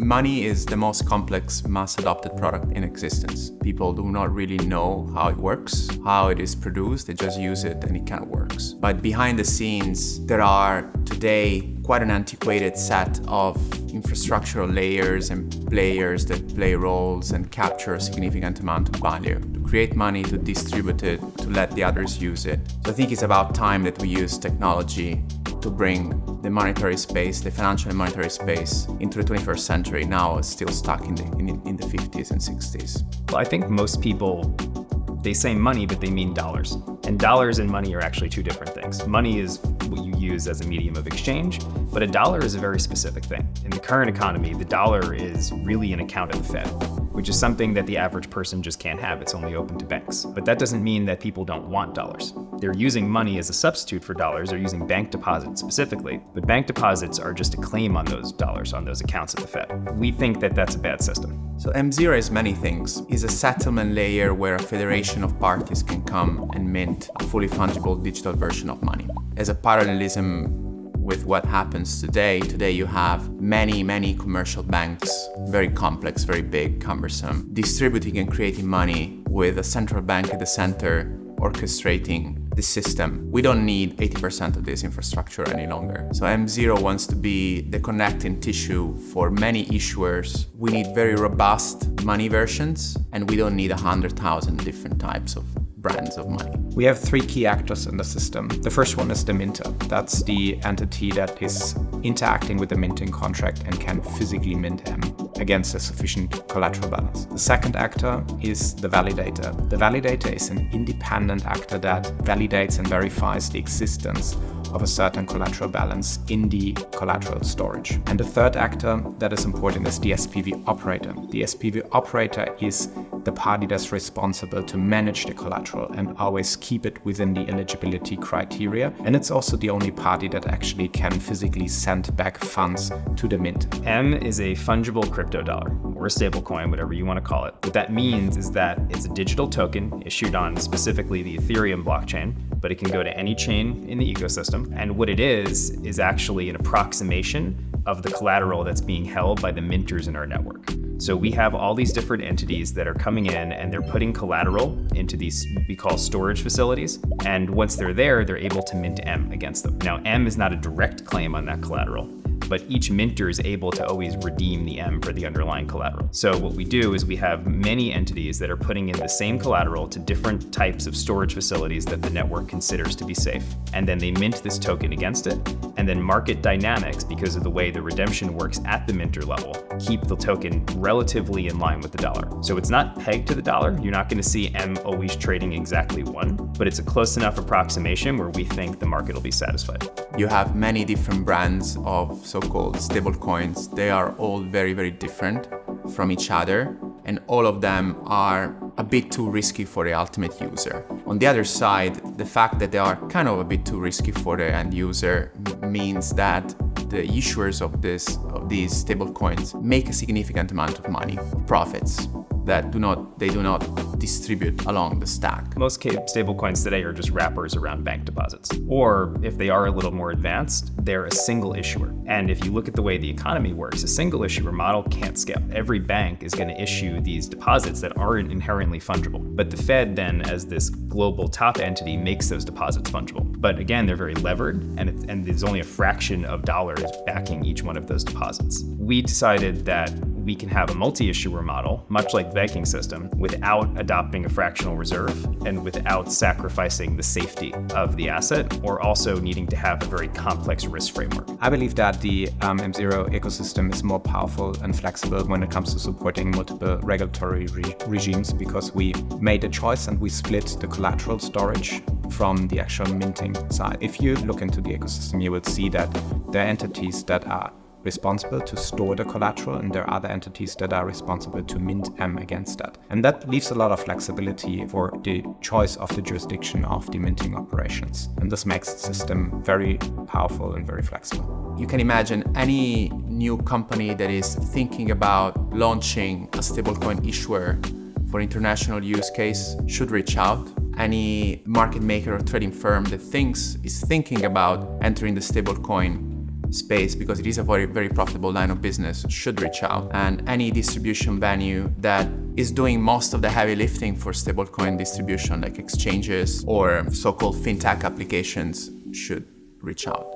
Money is the most complex mass adopted product in existence. People do not really know how it works, how it is produced, they just use it and it kind of works. But behind the scenes, there are today quite an antiquated set of infrastructural layers and players that play roles and capture a significant amount of value. To create money, to distribute it, to let the others use it. So I think it's about time that we use technology to bring the monetary space, the financial and monetary space, into the 21st century. Now it's still stuck in the 50s and 60s. Well, I think most people, they say money, but they mean dollars. And dollars and money are actually two different things. Money is what you use as a medium of exchange, but a dollar is a very specific thing. In the current economy, the dollar is really an account at the Fed, which is something that the average person just can't have. It's only open to banks. But that doesn't mean that people don't want dollars. They're using money as a substitute for dollars. They're using bank deposits specifically, but bank deposits are just a claim on those dollars, on those accounts at the Fed. We think that that's a bad system. So M0 is many things. It's a settlement layer where a federation of parties can come and mint a fully fungible digital version of money. As a parallelism with what happens today you have many commercial banks, very complex, very big, cumbersome, distributing and creating money with a central bank at the center orchestrating the system. We don't need 80% of this infrastructure any longer. So M0 wants to be the connecting tissue for many issuers. We need very robust money versions, and we don't need 100,000 different types of brands of money. We have three key actors in the system. The first one is the minter. That's the entity that is interacting with the minting contract and can physically mint M against a sufficient collateral balance. The second actor is the validator. The validator is an independent actor that validates and verifies the existence of a certain collateral balance in the collateral storage. And the third actor that is important is the SPV operator. The SPV operator is the party that's responsible to manage the collateral and always keep it within the eligibility criteria. And it's also the only party that actually can physically send back funds to the mint. M is a fungible crypto dollar, or a stablecoin, whatever you want to call it. What that means is that it's a digital token issued on specifically the Ethereum blockchain, but it can go to any chain in the ecosystem. And what it is actually an approximation of the collateral that's being held by the minters in our network. So we have all these different entities that are coming in and they're putting collateral into these we call storage facilities. And once they're there, they're able to mint M against them. Now, M is not a direct claim on that collateral, but each minter is able to always redeem the M for the underlying collateral. So what we do is we have many entities that are putting in the same collateral to different types of storage facilities that the network considers to be safe. And then they mint this token against it. And then market dynamics, because of the way the redemption works at the minter level, keep the token relatively in line with the dollar. So it's not pegged to the dollar. You're not going to see M always trading exactly one, but it's a close enough approximation where we think the market will be satisfied. You have many different brands of so-called stablecoins. They are all very different from each other, and all of them are a bit too risky for the ultimate user. On the other side, the fact that they are kind of a bit too risky for the end user means that the issuers of these stablecoins make a significant amount of money, profits that they do not distribute along the stack. Most stablecoins today are just wrappers around bank deposits. Or if they are a little more advanced, they're a single issuer. And if you look at the way the economy works, a single issuer model can't scale. Every bank is going to issue these deposits that aren't inherently fungible. But the Fed then, as this global top entity, makes those deposits fungible. But again, they're very levered, and there's only a fraction of dollars backing each one of those deposits. We decided that we can have a multi-issuer model, much like the banking system, without adopting a fractional reserve and without sacrificing the safety of the asset, or also needing to have a very complex risk framework. I believe that the M0 ecosystem is more powerful and flexible when it comes to supporting multiple regulatory regimes, because we made a choice and we split the collateral storage from the actual minting side. If you look into the ecosystem, you will see that there are entities that are responsible to store the collateral, and there are other entities that are responsible to mint M against that. And that leaves a lot of flexibility for the choice of the jurisdiction of the minting operations. And this makes the system very powerful and very flexible. You can imagine any new company that is thinking about launching a stablecoin issuer for international use case should reach out. Any market maker or trading firm that is thinking about entering the stablecoin space, because it is a very, very profitable line of business, should reach out. And any distribution venue that is doing most of the heavy lifting for stablecoin distribution, like exchanges or so-called fintech applications, should reach out.